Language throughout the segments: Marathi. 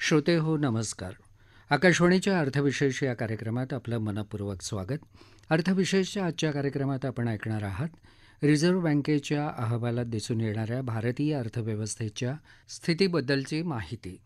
श्रोते हो नमस्कार. आकाशवाणीच्या अर्थविशेष या कार्यक्रमात आपलं मनपूर्वक स्वागत. अर्थविशेषच्या आजच्या कार्यक्रमात आपण ऐकणार आहात रिझर्व्ह बँकेच्या अहवालात दिसून येणाऱ्या भारतीय अर्थव्यवस्थेच्या स्थितीबद्दलची माहिती.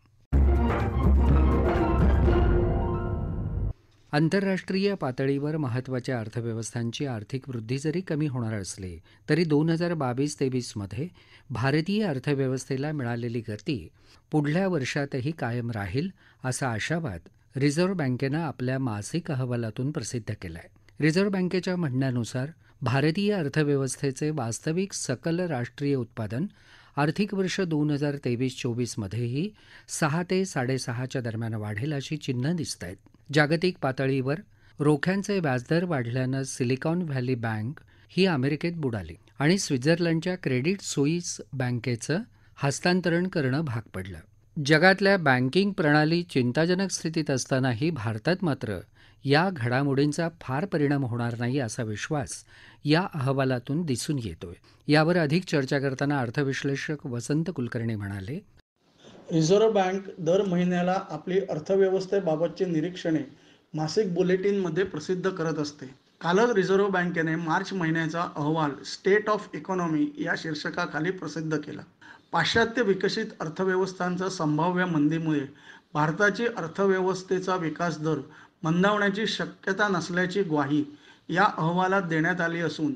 आंतरराष्ट्रीय पातळीवर महत्त्वाच्या अर्थव्यवस्थांची आर्थिक वृद्धी जरी कमी होणार असली तरी 2022-23 मध्ये भारतीय अर्थव्यवस्थेला मिळालेली गती पुढल्या वर्षातही कायम राहील असा आशावाद रिझर्व्ह बँकेनं आपल्या मासिक अहवालातून प्रसिद्ध केलाय. रिझर्व्ह बँकेच्या म्हणण्यानुसार भारतीय अर्थव्यवस्थेचे वास्तविक सकल राष्ट्रीय उत्पादन आर्थिक वर्ष 2023-24 मध्येही 6 ते 6.5च्या दरम्यान वाढेल अशी चिन्ह दिसत आहेत. जागतिक पातळीवर रोख्यांचे व्याजदर वाढल्यानं सिलिकॉन व्हॅली बँक ही अमेरिकेत बुडाली आणि स्वित्झर्लंडच्या क्रेडिट सुईस बँकेचं हस्तांतरण करणं भाग पडलं. जगातल्या बँकिंग प्रणाली चिंताजनक स्थितीत असतानाही भारतात मात्र या घडामोडींचा फार परिणाम होणार नाही असा विश्वास या अहवालातून दिसून येतोय. यावर अधिक चर्चा करताना अर्थविश्लेषक वसंत कुलकर्णी म्हणाले, रिझर्व्ह बँक दर महिन्याला आपली अर्थव्यवस्थेबाबतची निरीक्षणे मासिक बुलेटिनमध्ये प्रसिद्ध करत असते. कालच रिझर्व्ह बँकेने मार्च महिन्याचा अहवाल स्टेट ऑफ इकॉनॉमी या शीर्षकाखाली प्रसिद्ध केला. पाश्चात्य विकसित अर्थव्यवस्थांच्या संभाव्य मंदीमुळे भारताची अर्थव्यवस्थेचा विकास दर मंदावण्याची शक्यता नसल्याची ग्वाही या अहवालात देण्यात आली असून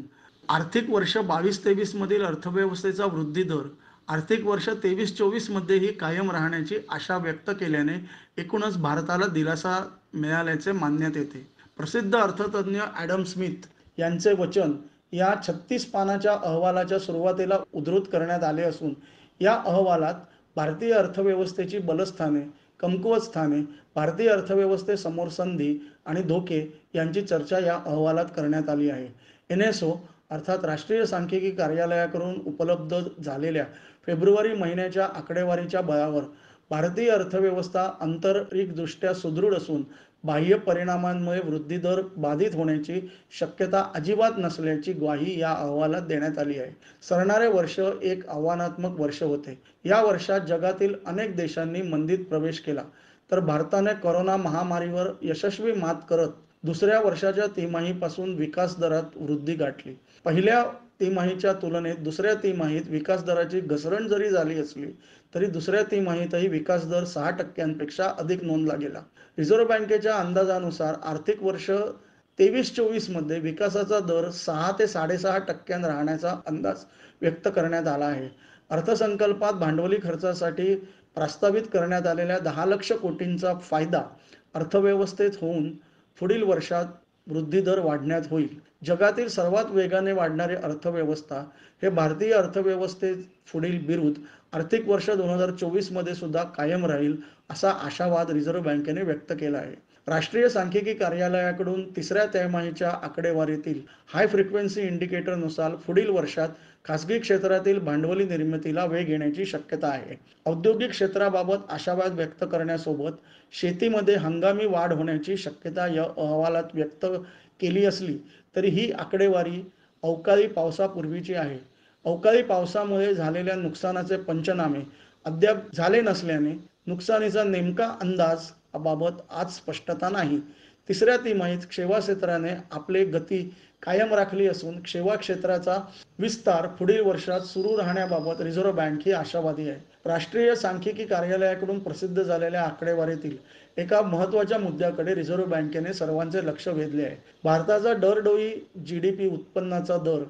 आर्थिक वर्ष 22-23 मधील अर्थव्यवस्थेचा वृद्धी दर आर्थिक वर्ष 23-24 मध्येही कायम राहण्याची आशा व्यक्त केल्याने एकूणच भारताला दिलासा मिळाल्याचे मानण्यात येते. प्रसिद्ध अर्थतज्ञ ॲडम स्मिथ यांचे वचन या 36 पानाच्या अहवालाच्या सुरुवातीला उद्धृत करण्यात आले असून या अहवालात भारतीय अर्थव्यवस्थेची बलस्थाने, कमकुवत स्थाने, भारतीय अर्थव्यवस्थेसमोर संधी आणि धोके यांची चर्चा या अहवालात करण्यात आली आहे. NSO अर्थात राष्ट्रीय सांख्यिकी कार्यालयाकडून उपलब्ध झालेल्या फेब्रुवारी महिन्याच्या आकडेवारीच्या बळावर भारतीय अर्थव्यवस्था आंतरिकदृष्ट्या सुदृढ असून बाह्य परिणामांमुळे वृद्धी दर बाधित होण्याची शक्यता अजिबात नसल्याची ग्वाही या अहवालात देण्यात आली आहे. सरणारे वर्ष एक आव्हानात्मक वर्ष होते. या वर्षात जगातील अनेक देशांनी मंदीत प्रवेश केला तर भारताने कोरोना महामारीवर यशस्वी मात करत दुसऱ्या वर्षाच्या तिमाहीपासून विकास दरात वृद्धी गाठली. पहिल्या तिमाहीच्या तुलनेत दुसऱ्या तिमाहीत विकास दराची घसरण जरी झाली असली तरी दुसऱ्या तिमाहीतही विकास दर 6% अधिक नोंदला गेला. रिझर्व्ह बँकेच्या अंदाजानुसार आर्थिक वर्ष 23-24 मध्ये विकासाचा दर 6 ते 6.5% राहण्याचा अंदाज व्यक्त करण्यात आला आहे. अर्थसंकल्पात भांडवली खर्चासाठी प्रस्तावित करण्यात आलेल्या 10 लक्ष कोटींचा फायदा अर्थव्यवस्थेत होऊन पुढील वर्षात वृद्धी दर वाढण्यात होईल. जगातील सर्वात वेगाने वाढणारी अर्थव्यवस्था हे भारतीय अर्थव्यवस्थेत पुढील बिरुद आर्थिक वर्ष 2024 मध्ये सुद्धा कायम राहील असा आशावाद रिझर्व्ह बँकेने व्यक्त केला आहे. राष्ट्रीय सांख्यिकी कार्यालयाकडून तिसऱ्या तिमाहीच्या आकडेवारीतील हाय फ्रिक्वेन्सी इंडिकेटरनुसार पुढील वर्षात खासगी क्षेत्रातील भांडवली निर्मितीला वेग येण्याची शक्यता आहे. औद्योगिक क्षेत्राबाबत आशावाद व्यक्त करण्यासोबत शेतीमध्ये हंगामी वाढ होण्याची शक्यता या अहवालात व्यक्त केली असली तरी ही आकडेवारी अवकाळी पावसापूर्वीची आहे. अवकाळी पावसामुळे झालेल्या नुकसानाचे पंचनामे अद्याप झाले नसल्याने नुकसानीचा नेमका अंदाज बाबत आज स्पष्टता नाही. तिसऱ्या तिमाहीत सेवा क्षेत्राने आपली गती कायम राखली असून सेवा क्षेत्राचा विस्तार पुढील वर्षात सुरू राहण्याबाबत रिझर्व्ह बँक ही आशावादी आहे. राष्ट्रीय सांख्यिकी कार्यालयाकडून प्रसिद्ध झालेल्या आकडेवारीतील एका महत्त्वाच्या मुद्द्याकडे रिझर्व्ह बँकेने सर्वांचे लक्ष वेधले आहे. भारताचा दरडोई GDP उत्पन्नाचा दर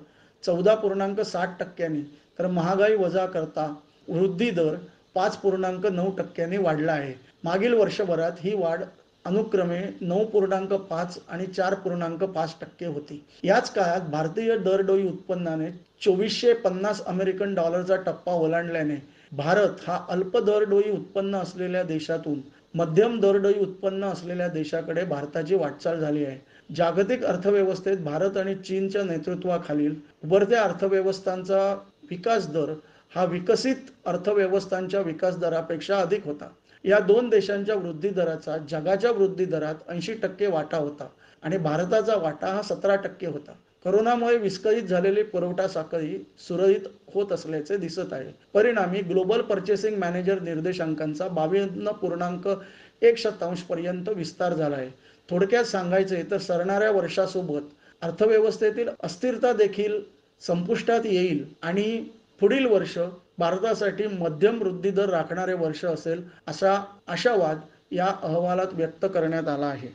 14.7% तर महागाई वजा करता वृद्धी दर 5.9% वाढला आहे. मागील वर्षभरात ही वाढ अनुक्रमे 9.5 आणि 4.5% होती. याच काळात भारतीय दरडोई उत्पन्नाने $2450 टप्पा ओलांडल्याने भारत हा अल्प दरडोई उत्पन्न असलेल्या देशातून मध्यम दरडोई उत्पन्न असलेल्या देशाकडे भारताची वाटचाल झाली आहे. जागतिक अर्थव्यवस्थेत भारत आणि चीनच्या नेतृत्वाखालील उभरत्या अर्थव्यवस्थांचा विकास दर हा विकसित अर्थव्यवस्थांच्या विकास दरापेक्षा अधिक होता. या दोन देशांच्या वृद्धी दराचा जगाच्या वृद्धी दरात 80% वाटा होता आणि भारताचा वाटा हा 17% होता. करोनामुळे विस्कळीत झालेली पुरवठा साखळी सुरळीत होत असल्याचे दिसत आहे. परिणामी ग्लोबल पर्चेसिंग मॅनेजर निर्देशांकांचा 52.1% पर्यंत विस्तार झाला आहे. थोडक्यात सांगायचे तर सरणाऱ्या वर्षासोबत अर्थव्यवस्थेतील अस्थिरता देखील संपुष्टात येईल आणि पुढील वर्ष भारतासाठी मध्यम वृद्धी दर राखणारे वर्ष असेल असा आशावाद या अहवालात व्यक्त करण्यात आला आहे.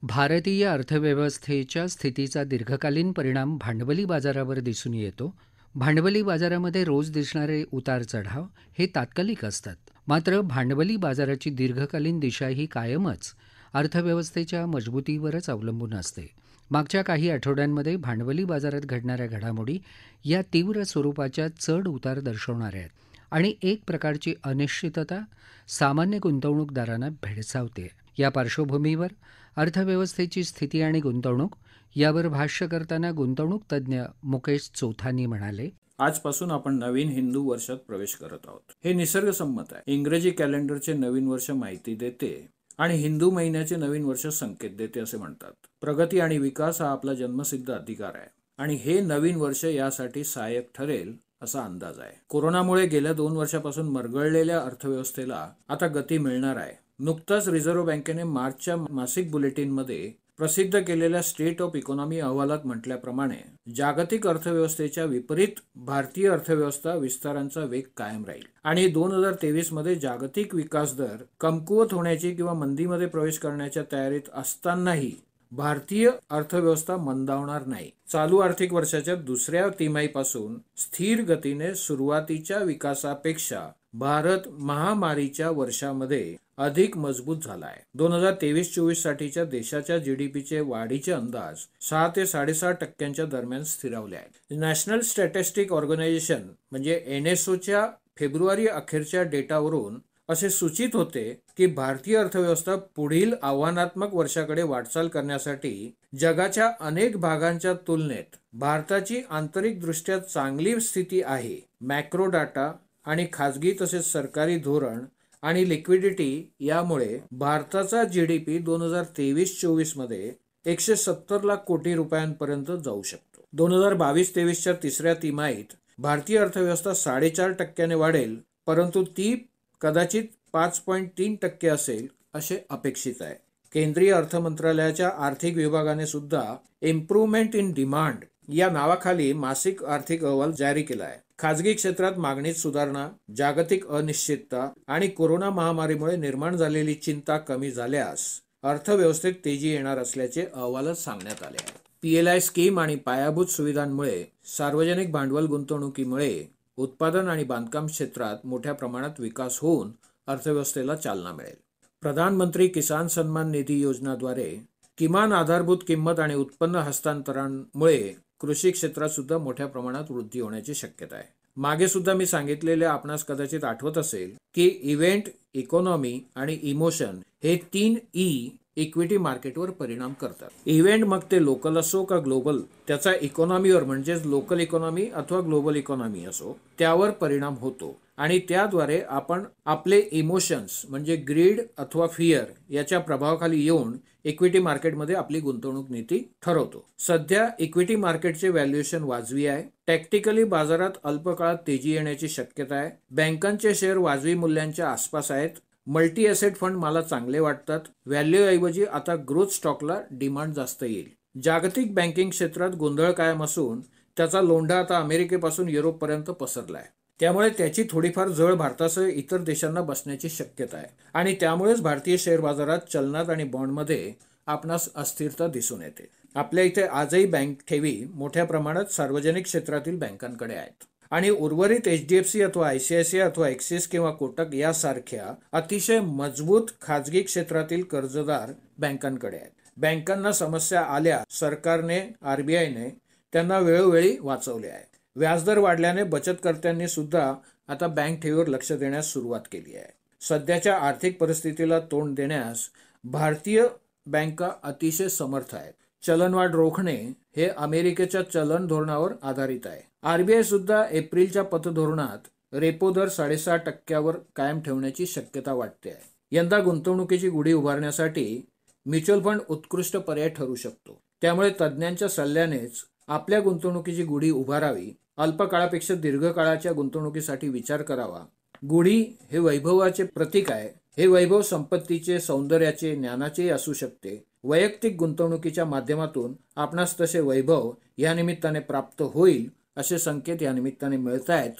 भारतीय अर्थव्यवस्थेच्या स्थितीचा दीर्घकालीन परिणाम भांडवली बाजारावर दिसून येतो. भांडवली बाजारामध्ये रोज दिसणारे उतार चढाव हे तात्कालिक असतात. मात्र भांडवली बाजाराची दीर्घकालीन दिशा ही कायमच अर्थव्यवस्थेच्या मजबूतीवरच अवलंबून असते. मागच्या काही आठवड्यांमध्ये भांडवली बाजारात घडणाऱ्या घडामोडी या तीव्र स्वरूपाच्या चढ उतार दर्शवणाऱ्या आहेत आणि एक प्रकारची अनिश्चितता सामान्य गुंतवणूकदारांना भेडसावते. या पार्श्वभूमीवर अर्थव्यवस्थेची स्थिती आणि गुंतवणूक यावर भाष्य करताना गुंतवणूक तज्ज्ञ मुकेश चोथानी म्हणाले, आजपासून आपण नवीन हिंदू वर्षात प्रवेश करत आहोत. हे निसर्गसंमत आहे. इंग्रजी कॅलेंडरचे नवीन वर्ष माहिती देते आणि हिंदू महिन्याचे नवीन वर्ष संकेत देते असे म्हणतात. प्रगती आणि विकास हा आपला जन्मसिद्ध अधिकार आहे आणि हे नवीन वर्ष यासाठी सहाय्यक ठरेल असा अंदाज आहे. कोरोनामुळे गेल्या 2 वर्षापासून मरगळलेल्या अर्थव्यवस्थेला आता गती मिळणार आहे. नुकताच रिझर्व्ह बँकेने मार्चच्या मासिक बुलेटिनमध्ये प्रसिद्ध केलेल्या स्टेट ऑफ इकॉनॉमी अहवालात म्हटल्याप्रमाणे जागतिक अर्थव्यवस्थेच्या विपरीत भारतीय अर्थव्यवस्था विस्तारांचा वेग कायम राहील आणि 2023 मध्ये जागतिक विकास दर कमकुवत होण्याची किंवा मंदीमध्ये प्रवेश करण्याच्या तयारीत असतानाही भारतीय अर्थव्यवस्था मंदावणार नाही. चालू आर्थिक वर्षाच्या दुसऱ्या तिमाहीपासून स्थिर गतीने सुरुवातीच्या विकासापेक्षा भारत महामारीच्या वर्षामध्ये अधिक मजबूत झाला आहे. 2023-24 साठीच्या देशाच्या जीडीपीचे वाढीचे अंदाज 6 ते 6.5% दरम्यान स्थिरावले आहेत. नॅशनल स्टॅटिस्टिक ऑर्गनायझेशन म्हणजे NSOच्या फेब्रुवारी अखेरच्या डेटावरून असे सूचित होते की भारतीय अर्थव्यवस्था पुढील आव्हानात्मक वर्षाकडे वाटचाल करण्यासाठी जगाच्या अनेक भागांच्या तुलनेत भारताची आंतरिकदृष्ट्या चांगली स्थिती आहे. मॅक्रो डाटा आणि खाजगी तसेच सरकारी धोरण आणि लिक्विडिटी यामुळे भारताचा जीडीपी 2023-24 मध्ये 170 लाख कोटी रुपयांपर्यंत जाऊ शकतो. 2022-23च्या तिसऱ्या तिमाहीत भारतीय अर्थव्यवस्था 4.5% वाढेल, परंतु ती कदाचित 5.3% असेल असे अपेक्षित आहे. केंद्रीय अर्थ मंत्रालयाच्या आर्थिक विभागाने सुद्धा इम्प्रूव्हमेंट इन डिमांड या नावाखाली मासिक आर्थिक अहवाल जारी केला आहे. खाजगी क्षेत्रात मागणीत सुधारणा, जागतिक अनिश्चितता आणि कोरोना महामारीमुळे निर्माण झालेली चिंता कमी झाल्यास अर्थव्यवस्थेत तेजी येणार असल्याचे अहवालात सांगण्यात आले आहे. PLI स्कीम आणि पायाभूत सुविधांमुळे सार्वजनिक भांडवल गुंतवणुकीमुळे उत्पादन आणि बांधकाम क्षेत्रात मोठ्या प्रमाणात विकास होऊन अर्थव्यवस्थेला चालना मिळेल. प्रधानमंत्री किसान सन्मान निधी योजनाद्वारे किमान आधारभूत किंमत आणि उत्पन्न हस्तांतरणामुळे कृषी क्षेत्रात सुद्धा मोठ्या प्रमाणात वृद्धी होण्याची शक्यता आहे. मागे सुद्धा मी सांगितलेले आपणास कदाचित आठवत असेल की इव्हेंट, इकॉनॉमी आणि इमोशन हे 3 E इक्विटी मार्केटवर परिणाम करतात. इव्हेंट मग ते लोकल असो का ग्लोबल, त्याचा इकॉनॉमीवर म्हणजेच लोकल इकॉनॉमी अथवा ग्लोबल इकॉनॉमी असो त्यावर परिणाम होतो आणि त्याद्वारे आपण आपले इमोशन्स म्हणजे ग्रीड अथवा फिअर याच्या प्रभावाखाली येऊन इक्विटी मार्केटमध्ये आपली गुंतवणूक नीती ठरवतो. सध्या इक्विटी मार्केटचे व्हॅल्युएशन वाजवी आहे. टॅक्टिकली बाजारात अल्पकाळात तेजी येण्याची शक्यता आहे. बँकांचे शेअर वाजवी मूल्यांच्या आसपास आहेत. मल्टी ॲसेट फंड मला चांगले वाटतात. व्हॅल्यू ऐवजी आता ग्रोथ स्टॉकला डिमांड जास्त येईल. जागतिक बँकिंग क्षेत्रात गोंधळ कायम असून त्याचा लोंढा आता अमेरिकेपासून युरोपपर्यंत पसरला आहे. त्यामुळे त्याची थोडीफार झळ भारतासह इतर देशांना बसण्याची शक्यता आहे आणि त्यामुळेच भारतीय शेअर बाजारात, चलनात आणि बॉन्डमध्ये आपणास अस्थिरता दिसून येते. आपल्या इथे आजही बँक ठेवी मोठ्या प्रमाणात सार्वजनिक क्षेत्रातील बँकांकडे आहेत आणि उर्वरित HDFC अथवा ICICI अथवा ॲक्सिस किंवा कोटक यासारख्या अतिशय मजबूत खाजगी क्षेत्रातील कर्जदार बँकांकडे आहेत. बँकांना समस्या आल्या सरकारने, RBIने त्यांना वेळोवेळी वाचवले आहे. व्याजदर वाढल्याने बचतकर्त्यांनी सुद्धा आता बँक ठेवीवर लक्ष देण्यास सुरुवात केली आहे. सध्याच्या आर्थिक परिस्थितीला तोंड देण्यास भारतीय बँका अतिशय समर्थ आहेत. चलनवाढ रोखणे हे अमेरिकेच्या चलन धोरणावर आधारित आहे. RBI सुद्धा एप्रिलच्या पतधोरणात रेपो दर 6.5% कायम ठेवण्याची शक्यता वाटते आहे. यंदा गुंतवणुकीची गुढी उभारण्यासाठी म्युच्युअल फंड उत्कृष्ट पर्याय ठरू शकतो. त्यामुळे तज्ज्ञांच्या सल्ल्यानेच आपल्या गुंतवणुकीची गुढी उभारावी. अल्पकाळापेक्षा दीर्घकाळाच्या गुंतवणुकीसाठी विचार करावा. गुढी हे वैभवाचे प्रतीक आहे. हे वैभव संपत्तीचे, सौंदर्याचे, ज्ञानाचे असू शकते. वैयक्तिक गुंतवणुकीच्या माध्यमातून आपणास तसे वैभव या निमित्ताने प्राप्त होईल असे संकेत या निमित्ताने मिळत आहेत.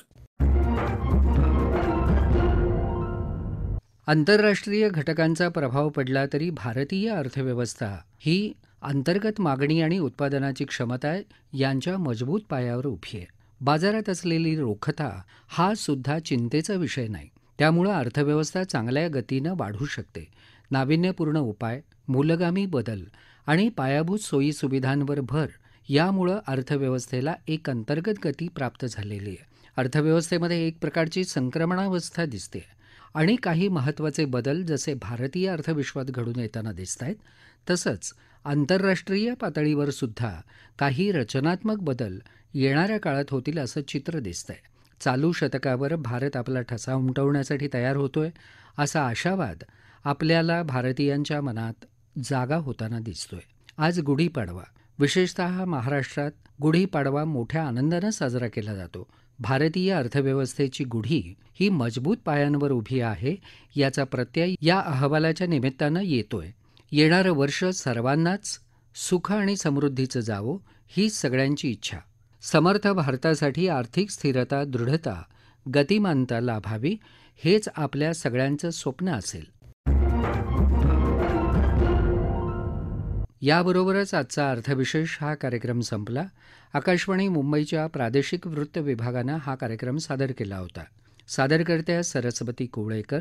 आंतरराष्ट्रीय घटकांचा प्रभाव पडला तरी भारतीय अर्थव्यवस्था ही अंतर्गत मागणी आणि उत्पादनाची क्षमता यांच्या मजबूत पायावर उभी आहे. बाजारात असलेली रोखता हा सुद्धा चिंतेचा विषय नाही. त्यामुळं अर्थव्यवस्था चांगल्या गतीनं वाढू शकते. नाविन्यपूर्ण उपाय, मूलगामी बदल आणि पायाभूत सोयीसुविधांवर भर यामुळं अर्थव्यवस्थेला एक अंतर्गत गती प्राप्त झालेली आहे. अर्थव्यवस्थेमध्ये एक प्रकारची संक्रमणावस्था दिसते आणि काही महत्त्वाचे बदल जसे भारतीय अर्थविश्वात घडून येताना दिसत आहेत, तसंच आंतरराष्ट्रीय पातळीवर सुद्धा काही रचनात्मक बदल येणाऱ्या काळात होतील असं चित्र दिसतंय. चालू शतकावर भारत आपला ठसा उमटवण्यासाठी तयार होतोय असा आशावाद आपल्याला भारतीयांच्या मनात जागा होताना दिसतोय. आज गुढीपाडवा. विशेषतः महाराष्ट्रात गुढीपाडवा मोठ्या आनंदानं साजरा केला जातो. भारतीय अर्थव्यवस्थेची गुढी ही मजबूत पायांवर उभी आहे याचा प्रत्यय या अहवालाच्या निमित्तानं येतोय. येणारं वर्ष सर्वांनाच सुख आणि समृद्धीचं जावो ही सगळ्यांची इच्छा. समर्थ भारतासाठी आर्थिक स्थिरता, दृढता, गतिमानता लाभावी हेच आपल्या सगळ्यांचं स्वप्न असेल. याबरोबरच आजचा अर्थविशेष हा कार्यक्रम संपला. आकाशवाणी मुंबईच्या प्रादेशिक वृत्त विभागानं हा कार्यक्रम सादर केला होता. सादरकर्त्या सरस्वती कोवळेकर,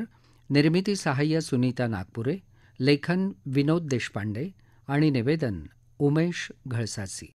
निर्मिती सहाय्य सुनीता नागपुरे, लेखन विनोद देशपांडे आणि निवेदन उमेश घळसासी.